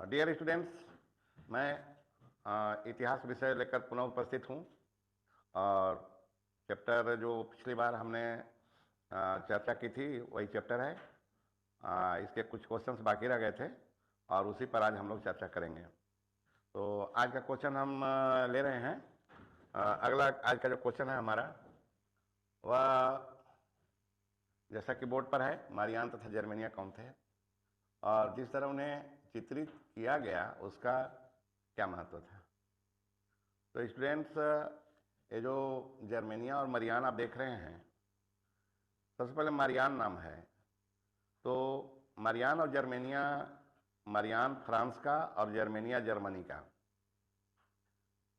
Dear students, मैं इतिहास विषय लेकर पुनः उपस्थित हूँ। और चैप्टर जो पिछली बार हमने चर्चा की थी वही चैप्टर है। इसके कुछ क्वेश्चंस बाकी रह गए थे और उसी पर आज हम लोग चर्चा करेंगे। तो आज का क्वेश्चन हम ले रहे हैं। अगला आज का जो क्वेश्चन है हमारा वह जैसा कि बोर्ड पर है, मारियान तथा जर्मेनिया कौन थे और जिस तरह उन्हें चित्रित किया गया उसका क्या महत्व था। तो स्टूडेंट्स, ये जो जर्मेनिया और मरियान आप देख रहे हैं, सबसे पहले मरियान नाम है। तो मरियान और जर्मेनिया, मरियान फ्रांस का और जर्मेनिया जर्मनी का।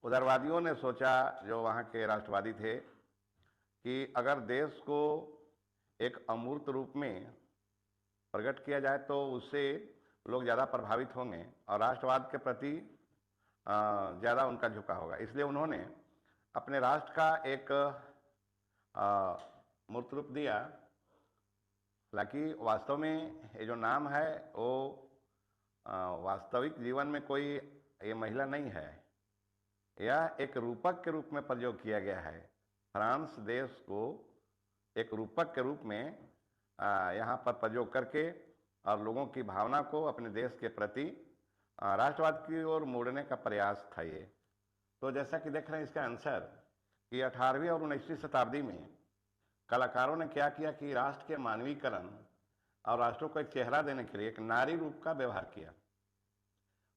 उदारवादियों ने सोचा, जो वहाँ के राष्ट्रवादी थे, कि अगर देश को एक अमूर्त रूप में प्रकट किया जाए तो उससे लोग ज़्यादा प्रभावित होंगे और राष्ट्रवाद के प्रति ज़्यादा उनका झुकाव होगा। इसलिए उन्होंने अपने राष्ट्र का एक मूर्त रूप दिया। हालांकि वास्तव में ये जो नाम है वो वास्तविक जीवन में कोई ये महिला नहीं है, यह एक रूपक के रूप में प्रयोग किया गया है। फ्रांस देश को एक रूपक के रूप में यहाँ पर प्रयोग करके और लोगों की भावना को अपने देश के प्रति राष्ट्रवाद की ओर मोड़ने का प्रयास था ये। तो जैसा कि देख रहे हैं इसका आंसर कि 18वीं और 19वीं शताब्दी में कलाकारों ने क्या किया कि राष्ट्र के मानवीकरण और राष्ट्रों को एक चेहरा देने के लिए एक नारी रूप का व्यवहार किया।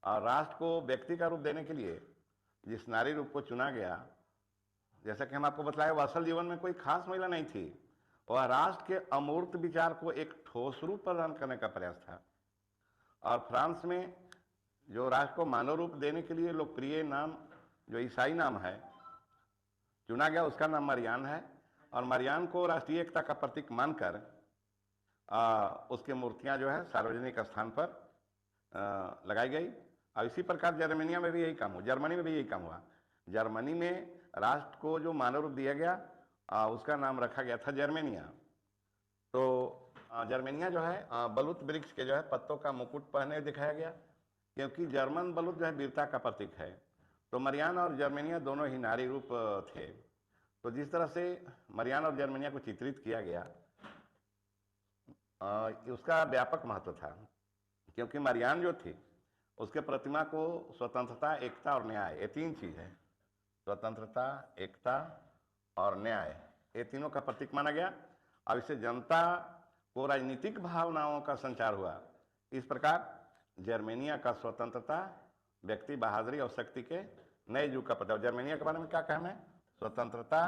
और राष्ट्र को व्यक्ति का रूप देने के लिए जिस नारी रूप को चुना गया, जैसा कि हम आपको बतलाया, वह असल जीवन में कोई खास महिला नहीं थी, वह राष्ट्र के अमूर्त विचार को एक ठोस रूप प्रदान करने का प्रयास था। और फ्रांस में जो राष्ट्र को मानव रूप देने के लिए लोकप्रिय नाम, जो ईसाई नाम है, चुना गया, उसका नाम मरियान है। और मरियान को राष्ट्रीय एकता का प्रतीक मानकर उसकी मूर्तियां जो है सार्वजनिक स्थान पर लगाई गई। और इसी प्रकार जर्मनिया में भी यही काम हुआ, जर्मनी में भी यही काम हुआ। जर्मनी में राष्ट्र को जो मानव रूप दिया गया उसका नाम रखा गया था जर्मेनिया। तो जर्मेनिया जो है बलूत वृक्ष के जो है पत्तों का मुकुट पहने दिखाया गया, क्योंकि जर्मन बलूत जो है वीरता का प्रतीक है। तो मरियान और जर्मेनिया दोनों ही नारी रूप थे। तो जिस तरह से मरियान और जर्मेनिया को चित्रित किया गया उसका व्यापक महत्व था, क्योंकि मरियान जो थी उसके प्रतिमा को स्वतंत्रता, एकता और न्याय, ये तीन चीज है, स्वतंत्रता, एकता और न्याय, ये तीनों का प्रतीक माना गया। अब इससे जनता को राजनीतिक भावनाओं का संचार हुआ। इस प्रकार जर्मेनिया का स्वतंत्रता, व्यक्ति बहादुरी और शक्ति के नए युग का प्रतीक। जर्मेनिया के बारे में क्या कहना है? स्वतंत्रता,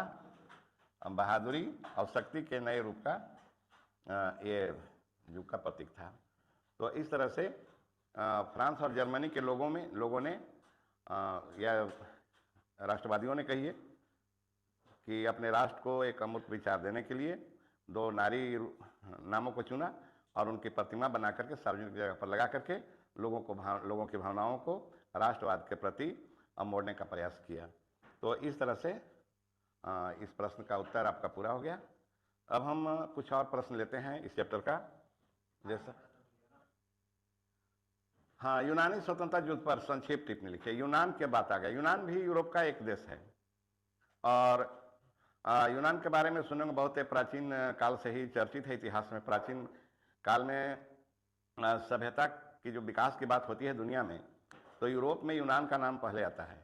बहादुरी और शक्ति के नए रूप का ये युग का प्रतीक था। तो इस तरह से फ्रांस और जर्मनी के लोगों ने या राष्ट्रवादियों ने कहिए कि अपने राष्ट्र को एक अमूर्त विचार देने के लिए दो नारी नामों को चुना और उनकी प्रतिमा बना करके सार्वजनिक जगह पर लगा करके लोगों की भावनाओं को राष्ट्रवाद के प्रति मोड़ने का प्रयास किया। तो इस तरह से इस प्रश्न का उत्तर आपका पूरा हो गया। अब हम कुछ और प्रश्न लेते हैं इस चैप्टर का। जैसा हाँ, यूनानी स्वतंत्रता युद्ध पर संक्षिप्त टिप्पणी लिखिए। यूनान के बात आ गया। यूनान भी यूरोप का एक देश है और यूनान के बारे में सुनने में बहुत प्राचीन काल से ही चर्चित है। इतिहास में प्राचीन काल में सभ्यता की जो विकास की बात होती है दुनिया में, तो यूरोप में यूनान का नाम पहले आता है।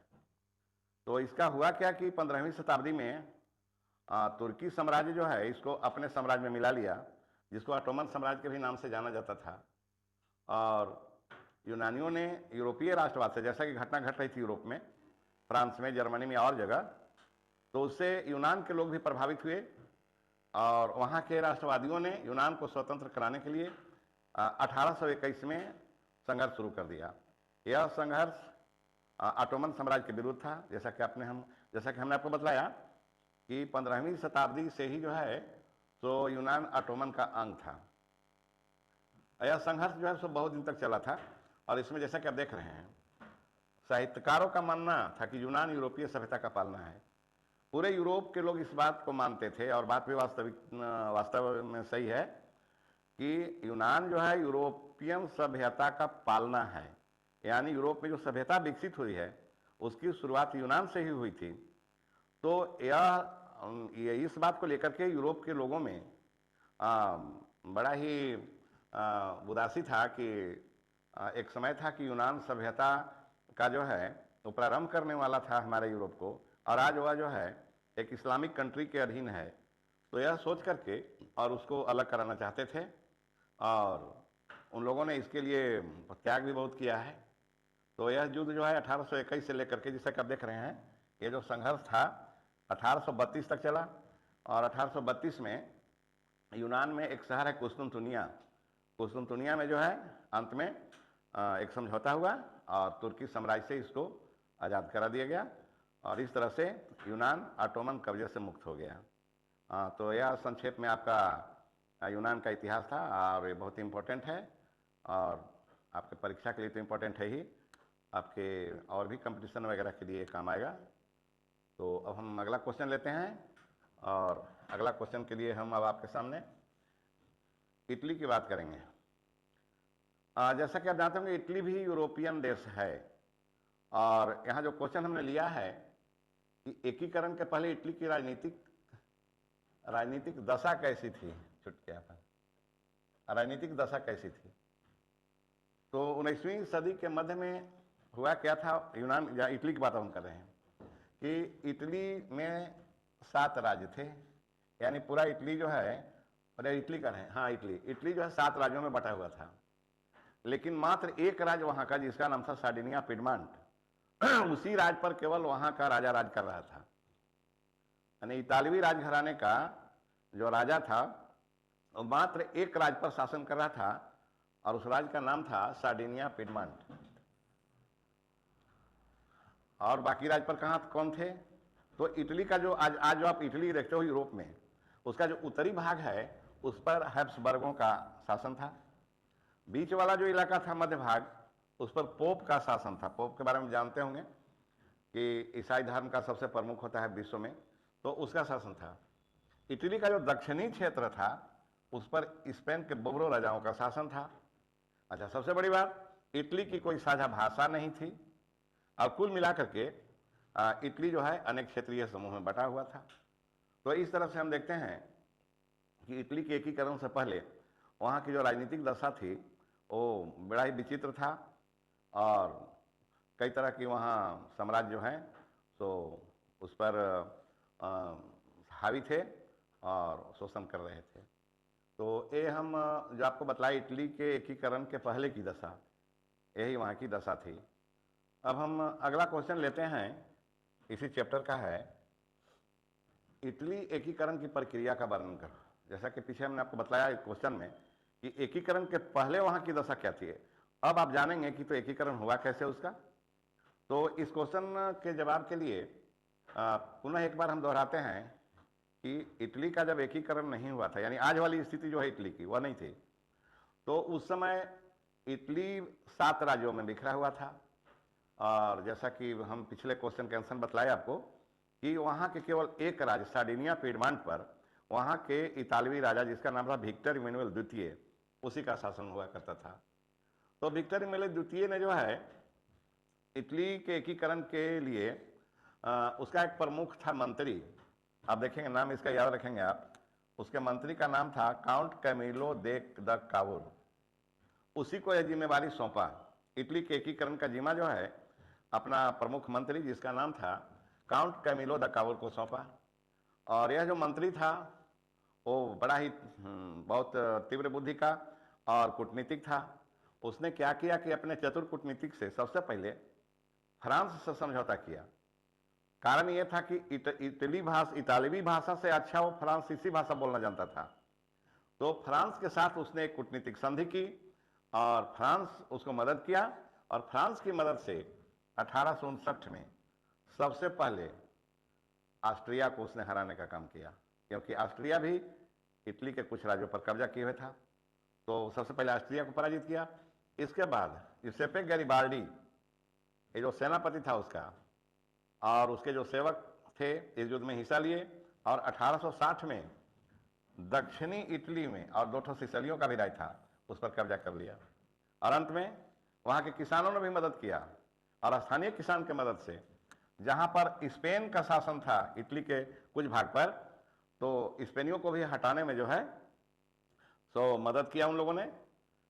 तो इसका हुआ क्या कि 15वीं शताब्दी में तुर्की साम्राज्य जो है इसको अपने साम्राज्य में मिला लिया, जिसको ऑटोमन साम्राज्य के भी नाम से जाना जाता था। और यूनानियों ने यूरोपीय राष्ट्रवाद से, जैसा कि घटना घट रही थी यूरोप में, फ्रांस में, जर्मनी में और जगह, तो उससे यूनान के लोग भी प्रभावित हुए और वहाँ के राष्ट्रवादियों ने यूनान को स्वतंत्र कराने के लिए 1821 में संघर्ष शुरू कर दिया। यह संघर्ष ऑटोमन साम्राज्य के विरुद्ध था। जैसा कि हमने आपको बतलाया कि 15वीं शताब्दी से ही जो है तो यूनान ऑटोमन का अंग था। यह संघर्ष जो है सो बहुत दिन तक चला था और इसमें जैसा कि आप देख रहे हैं, साहित्यकारों का मानना था कि यूनान यूरोपीय सभ्यता का पालना है। पूरे यूरोप के लोग इस बात को मानते थे और बात भी वास्तव में सही है कि यूनान जो है यूरोपियन सभ्यता का पालना है। यानी यूरोप में जो सभ्यता विकसित हुई है उसकी शुरुआत यूनान से ही हुई थी। तो यह इस बात को लेकर के यूरोप के लोगों में बड़ा ही उदासी था कि एक समय था कि यूनान सभ्यता का जो है वो प्रारंभ करने वाला था हमारे यूरोप को, और आज वह जो है एक इस्लामिक कंट्री के अधीन है। तो यह सोच करके और उसको अलग कराना चाहते थे, और उन लोगों ने इसके लिए त्याग भी बहुत किया है। तो यह युद्ध जो है 1821 से लेकर के, जिसे आप देख रहे हैं, ये जो संघर्ष था 1832 तक चला। और 1832 में यूनान में एक शहर है कुस्तुनतुनिया में जो है अंत में एक समझौता हुआ और तुर्की साम्राज्य से इसको आज़ाद करा दिया गया, और इस तरह से यूनान ऑटोमन कब्जे से मुक्त हो गया। तो यह संक्षेप में आपका यूनान का इतिहास था, और ये बहुत इम्पोर्टेंट है, और आपके परीक्षा के लिए तो इम्पोर्टेंट है ही, आपके और भी कंपटीशन वगैरह के लिए काम आएगा। तो अब हम अगला क्वेश्चन लेते हैं, और अगला क्वेश्चन के लिए हम अब आपके सामने इटली की बात करेंगे। जैसा कि आप जानते होंगे इटली भी यूरोपियन देश है, और यहाँ जो क्वेश्चन हमने लिया है कि एकीकरण के पहले इटली की राजनीतिक दशा कैसी थी, छुटकिया पर राजनीतिक दशा कैसी थी। तो 19वीं सदी के मध्य में हुआ क्या था, यूनान या इटली की बात हम कर रहे हैं कि इटली में 7 राज्य थे, यानी पूरा इटली जो है, अरे इटली का है, हाँ इटली जो है 7 राज्यों में बटा हुआ था। लेकिन मात्र एक राज्य वहाँ का, जिसका नाम था सार्डिनिया पिडमांट, उसी राज्य पर केवल वहाँ का राजा राज कर रहा था। यानी इतालवी राजघराने का जो राजा था वो मात्र एक राज्य पर शासन कर रहा था, और उस राज्य का नाम था सार्डिनिया पिडमांट। और बाकी राज्य पर कौन थे? तो इटली का जो आज जो आप इटली देखते हो यूरोप में, उसका जो उत्तरी भाग है उस पर हैब्सबर्गों का शासन था। बीच वाला जो इलाका था मध्य भाग, उस पर पोप का शासन था। पोप के बारे में जानते होंगे कि ईसाई धर्म का सबसे प्रमुख होता है विश्व में, तो उसका शासन था। इटली का जो दक्षिणी क्षेत्र था उस पर स्पेन के बोब्रो राजाओं का शासन था। अच्छा, सबसे बड़ी बात, इटली की कोई साझा भाषा नहीं थी, और कुल मिलाकर के इटली जो है अनेक क्षेत्रीय समूह में बटा हुआ था। तो इस तरह से हम देखते हैं कि इटली के एकीकरण से पहले वहाँ की जो राजनीतिक दशा थी वो बड़ा ही विचित्र था, और कई तरह की वहाँ साम्राज्य जो हैं तो उस पर हावी थे और शोषण कर रहे थे। तो ये हम जो आपको बतलाए इटली के एकीकरण के पहले की दशा, यही वहाँ की दशा थी। अब हम अगला क्वेश्चन लेते हैं, इसी चैप्टर का है, इटली एकीकरण की प्रक्रिया का वर्णन करो। जैसा कि पीछे हमने आपको बताया क्वेश्चन में कि एकीकरण के पहले वहाँ की दशा क्या थी, अब आप जानेंगे कि तो एकीकरण हुआ कैसे उसका। तो इस क्वेश्चन के जवाब के लिए पुनः एक बार हम दोहराते हैं कि इटली का जब एकीकरण नहीं हुआ था, यानी आज वाली स्थिति जो है इटली की वह नहीं थी, तो उस समय इटली 7 राज्यों में बिखरा हुआ था। और जैसा कि हम पिछले क्वेश्चन के आंसर बतलाए आपको कि वहाँ के केवल एक राज्य सार्डिनिया पिडमांट पर वहाँ के इतालवी राजा, जिसका नाम था विक्टर इमैनुअल द्वितीय, उसी का शासन हुआ करता था। तो विक्टर इमैनुअल द्वितीय ने जो है इटली के एकीकरण के लिए उसका एक प्रमुख था मंत्री, आप देखेंगे नाम इसका याद रखेंगे आप, उसके मंत्री का नाम था काउंट कैमिलो द कावुर। उसी को यह जिम्मेवारी सौंपा, इटली के एकीकरण का जिम्मा जो है अपना प्रमुख मंत्री, जिसका नाम था काउंट कैमिलो द कावुर, को सौंपा। और यह जो मंत्री था वो बड़ा ही बहुत तीव्र बुद्धि का और कूटनीतिक था। उसने क्या किया कि अपने चतुर कूटनीतिक से सबसे पहले फ्रांस से समझौता किया। कारण यह था कि इतालवी भाषा से अच्छा वो फ्रांसीसी भाषा बोलना जानता था। तो फ्रांस के साथ उसने एक कूटनीतिक संधि की, और फ्रांस उसको मदद किया, और फ्रांस की मदद से 1859 में सबसे पहले ऑस्ट्रिया को उसने हराने का काम किया, क्योंकि ऑस्ट्रिया भी इटली के कुछ राज्यों पर कब्जा किए हुए था। तो सबसे पहले ऑस्ट्रिया को पराजित किया। इसके बाद यूसेपे गैरिबाल्डी, ये जो सेनापति था उसका, और उसके जो सेवक थे, इस युद्ध में हिस्सा लिए, और 1860 में दक्षिणी इटली में, और 2 सिसिलियों का भी राज्य था, उस पर कब्जा कर लिया। और अंत में वहाँ के किसानों ने भी मदद किया, और स्थानीय किसान की मदद से जहाँ पर स्पेन का शासन था इटली के कुछ भाग पर, तो स्पेनियों को भी हटाने में जो है सो मदद किया उन लोगों ने।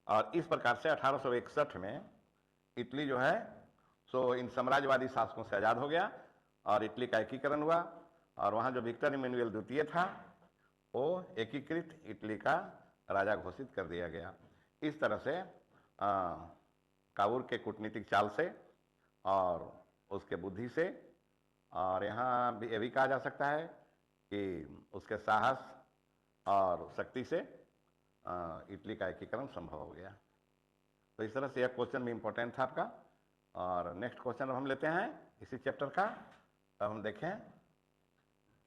और इस प्रकार से 1861 में इटली जो है सो इन साम्राज्यवादी शासकों से आज़ाद हो गया और इटली का एकीकरण हुआ। और वहाँ जो विक्टर इमैनुअल द्वितीय था वो एकीकृत इटली का राजा घोषित कर दिया गया। इस तरह से काबूल के कूटनीतिक चाल से और उसके बुद्धि से, और यहाँ भी ये भी कहा जा सकता है कि उसके साहस और शक्ति से इटली का एकीकरण संभव हो गया। तो इस तरह से यह क्वेश्चन भी इम्पोर्टेंट था आपका। और नेक्स्ट क्वेश्चन हम लेते हैं इसी चैप्टर का। अब हम देखें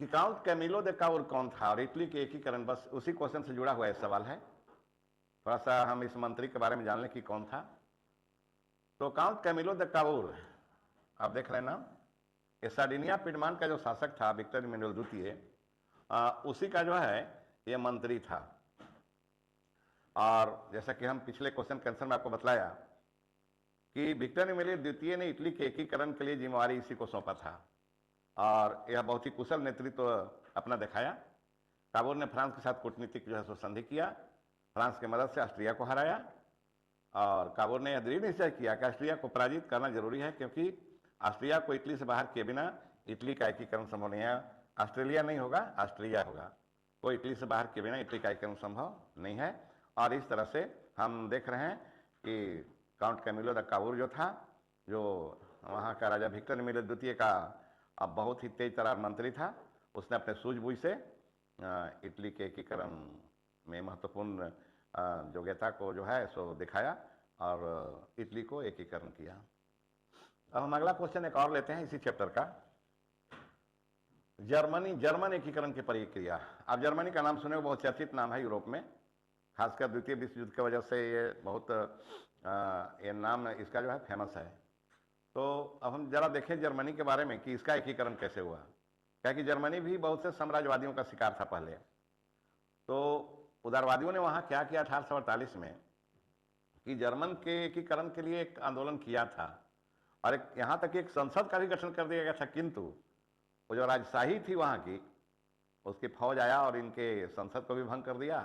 कि काउंट कैमिलो दे काउर कौन था और इटली के एकीकरण, बस उसी क्वेश्चन से जुड़ा हुआ यह सवाल है। थोड़ा सा हम इस मंत्री के बारे में जान लें कि कौन था। तो काउंट कैमिलो दे काउर, आप देख रहे हैं ना, ये सार्डिनिया पिडमान का जो शासक था विक्टर इमैनुअल द्वितीय, उसी का जो है ये मंत्री था। और जैसा कि हम पिछले क्वेश्चन के आंसर में आपको बतलाया कि विक्टर इमैनुअल द्वितीय ने इटली के एकीकरण के लिए जिम्मेवारी इसी को सौंपा था, और यह बहुत ही कुशल नेतृत्व अपना दिखाया। काबूल ने फ्रांस के साथ कूटनीतिक जो है सो संधि किया, फ्रांस की मदद से ऑस्ट्रिया को हराया, और काबूल ने यह दृढ़ निश्चय किया कि ऑस्ट्रिया को पराजित करना जरूरी है, क्योंकि ऑस्ट्रिया को इटली से बाहर किए बिना इटली का एकीकरण संभव नहीं है। ऑस्ट्रेलिया नहीं होगा, ऑस्ट्रिया होगा। कोई इटली से बाहर किए बिना इटली का एकीकरण संभव नहीं है। और इस तरह से हम देख रहे हैं कि काउंट कैमिलो द काबूल जो था, जो वहाँ का राजा विक्टर इमैनुअल द्वितीय का अब बहुत ही तेज तर्रार मंत्री था, उसने अपने सूझबूझ से इटली के एकीकरण में महत्वपूर्ण योग्यता को जो है सो दिखाया और इटली को एकीकरण किया। अब हम अगला क्वेश्चन एक और लेते हैं इसी चैप्टर का। जर्मन एकीकरण की प्रक्रिया। अब जर्मनी का नाम सुने, बहुत चर्चित नाम है यूरोप में, खासकर द्वितीय विश्व युद्ध की वजह से ये बहुत ये नाम इसका जो है फेमस है। तो अब हम जरा देखें जर्मनी के बारे में कि इसका एकीकरण कैसे हुआ। क्या कि जर्मनी भी बहुत से साम्राज्यवादियों का शिकार था पहले। तो उदारवादियों ने वहाँ क्या किया 1848 में कि जर्मन के एकीकरण के लिए एक आंदोलन किया था, और एक यहाँ तक एक संसद का भी गठन कर दिया गया था, किंतु वो जो राजशाही थी वहाँ की, उसकी फौज आया और इनके संसद को भी भंग कर दिया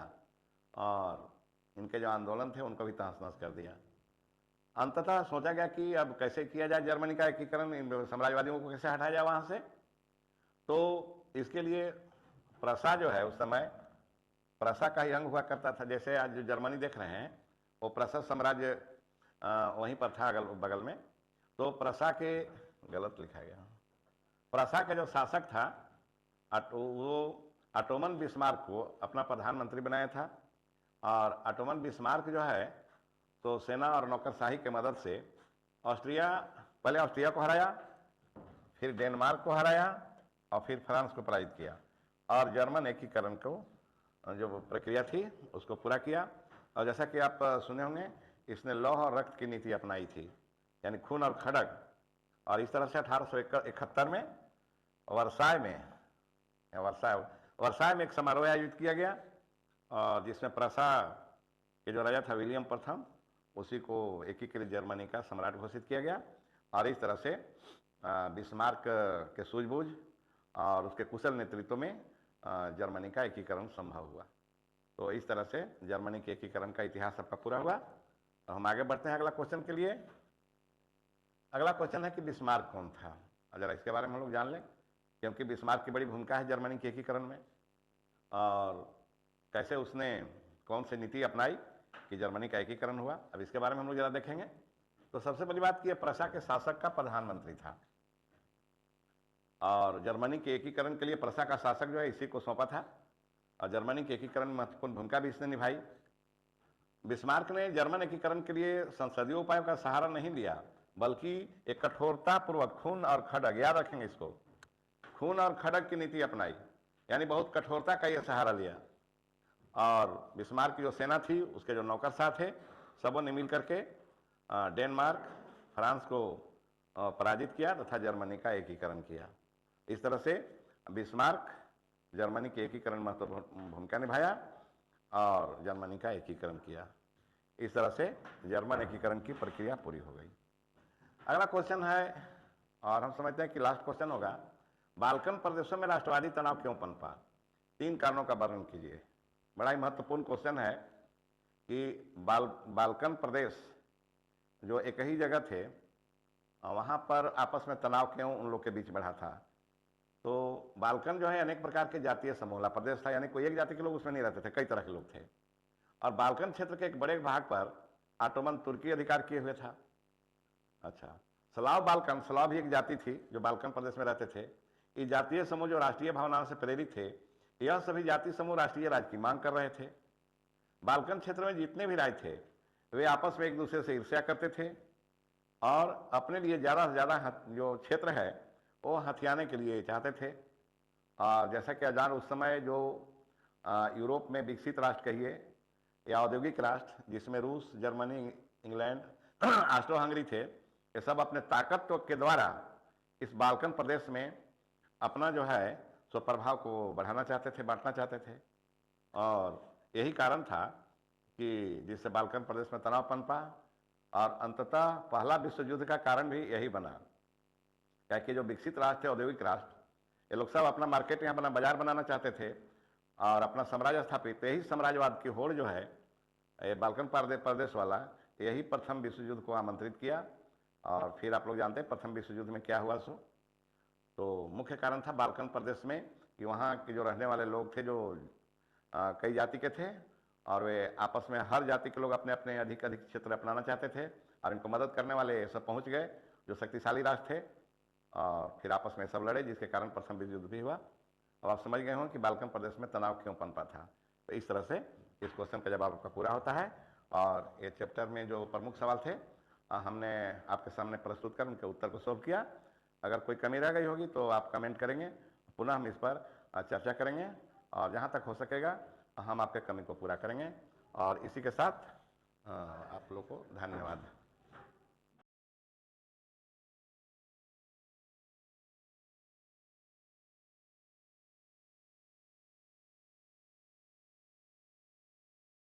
और इनके जो आंदोलन थे उनको भी तहस नहस कर दिया। अंततः सोचा गया कि अब कैसे किया जाए जर्मनी का एकीकरण, साम्राज्यवादियों को कैसे हटाया जाए वहाँ से। तो इसके लिए प्रसा जो है, उस समय प्रसा का ही अंग हुआ करता था। जैसे आज जो जर्मनी देख रहे हैं वो प्रसा साम्राज्य वहीं पर था अगल बगल में। तो प्रसा के, गलत लिखा गया, प्रसा का जो शासक था वो ऑटोमन बिस्मार्क को अपना प्रधानमंत्री बनाया था। और ऑटोमन बिस्मार्क जो है तो सेना और नौकरशाही की मदद से पहले ऑस्ट्रिया को हराया, फिर डेनमार्क को हराया और फिर फ्रांस को पराजित किया, और जर्मन एकीकरण को जो प्रक्रिया थी उसको पूरा किया। और जैसा कि आप सुने होंगे, इसने लौह और रक्त की नीति अपनाई थी, यानी खून और खड़ग। और इस तरह से 1871 में वर्साय में एक समारोह आयोजित किया गया, और जिसमें प्रसा के जो राजा था विलियम प्रथम, उसी को एकीकृत जर्मनी का सम्राट घोषित किया गया। और इस तरह से बिस्मार्क के सूझबूझ और उसके कुशल नेतृत्व में जर्मनी का एकीकरण संभव हुआ। तो इस तरह से जर्मनी के एकीकरण का इतिहास सबका पूरा हुआ। तो हम आगे बढ़ते हैं अगला क्वेश्चन के लिए। अगला क्वेश्चन है कि बिस्मार्क कौन था। जरा इसके बारे में हम लोग जान लें, क्योंकि बिस्मार्क की बड़ी भूमिका है जर्मनी के एकीकरण में, और कैसे उसने कौन सी नीति अपनाई कि जर्मनी का एकीकरण हुआ। अब इसके बारे में हम लोग जरा देखेंगे। तो सबसे पहली बात कि प्रसा के शासक का प्रधानमंत्री था, और जर्मनी के एकीकरण के लिए प्रसा का शासक जो है इसी को सौंपा था, और जर्मनी के एकीकरण में महत्वपूर्ण भूमिका भी इसने निभाई। बिस्मार्क ने जर्मन एकीकरण के लिए संसदीय उपायों का सहारा नहीं लिया, बल्कि एक कठोरता पूर्वक खून और खड़ग, याद रखेंगे इसको, खून और खड़ग की नीति अपनाई, यानी बहुत कठोरता का यह सहारा लिया। और बिस्मार्क की जो सेना थी, उसके जो नौकरशाह थे, सबों ने मिल करके डेनमार्क, फ्रांस को पराजित किया तथा जर्मनी का एकीकरण किया। इस तरह से बिस्मार्क जर्मनी के एकीकरण में महत्वपूर्ण भूमिका निभाया और जर्मनी का एकीकरण किया। इस तरह से जर्मन एकीकरण की प्रक्रिया पूरी हो गई। अगला क्वेश्चन है, और हम समझते हैं कि लास्ट क्वेश्चन होगा, बाल्कन प्रदेशों में राष्ट्रवादी तनाव क्यों पनपा? 3 कारणों का वर्णन कीजिए। बड़ा ही महत्वपूर्ण क्वेश्चन है कि बाल्कन प्रदेश जो एक ही जगह थे, वहाँ पर आपस में तनाव क्यों उन लोग के बीच बढ़ा था? तो बाल्कन जो है अनेक प्रकार के जातीय समूह प्रदेश था, यानी कोई एक जाति के लोग उसमें नहीं रहते थे, कई तरह के लोग थे। और बाल्कन क्षेत्र के एक बड़े भाग पर ऑटोमन तुर्की अधिकार किए हुए था। अच्छा, स्लाव बाल्कन, स्लाव भी एक जाति थी जो बाल्कन प्रदेश में रहते थे। ये जातीय समूह जो राष्ट्रीय भावनाओं से प्रेरित थे, यह सभी जाति समूह राष्ट्रीय राज्य की मांग कर रहे थे। बाल्कन क्षेत्र में जितने भी राज्य थे वे आपस में एक दूसरे से ईर्ष्या करते थे और अपने लिए ज़्यादा से ज़्यादा जो क्षेत्र है वो हथियाने के लिए चाहते थे। और जैसा कि अजान उस समय जो यूरोप में विकसित राष्ट्र कहिए या औद्योगिक राष्ट्र, जिसमें रूस, जर्मनी, इंग्लैंड, ऑस्ट्रो हंगरी थे, ये सब अपने ताकत के द्वारा इस बाल्कन प्रदेश में अपना जो है सो प्रभाव को बढ़ाना चाहते थे, बांटना चाहते थे। और यही कारण था कि जिससे बाल्कन प्रदेश में तनाव पनपा, और अंततः पहला विश्व युद्ध का कारण भी यही बना। क्या कि जो विकसित राष्ट्र थे, औद्योगिक राष्ट्र, ये लोग सब अपना मार्केट यहाँ अपना बाजार बनाना चाहते थे और अपना साम्राज्य स्थापित, यही साम्राज्यवाद की होड़ जो है ये बाल्कन प्रदेश वाला, यही प्रथम विश्व युद्ध को आमंत्रित किया। और फिर आप लोग जानते हैं प्रथम विश्व युद्ध में क्या हुआ सो। तो मुख्य कारण था बाल्कन प्रदेश में कि वहाँ के जो रहने वाले लोग थे जो कई जाति के थे, और वे आपस में हर जाति के लोग अपने अपने अधिक अधिक क्षेत्र अपनाना चाहते थे, और इनको मदद करने वाले सब पहुँच गए जो शक्तिशाली राष्ट्र थे, और फिर आपस में सब लड़े, जिसके कारण प्रथम विश्व युद्ध भी हुआ। अब आप समझ गए हों कि बाल्कन प्रदेश में तनाव क्यों पनपा था। तो इस तरह से इस क्वेश्चन का जवाब आपका पूरा होता है। और ये चैप्टर में जो प्रमुख सवाल थे हमने आपके सामने प्रस्तुत कर उनके उत्तर को सॉल्व किया। अगर कोई कमी रह गई होगी तो आप कमेंट करेंगे, पुनः हम इस पर चर्चा करेंगे, और जहाँ तक हो सकेगा हम आपके कमी को पूरा करेंगे। और इसी के साथ आप लोग को धन्यवाद।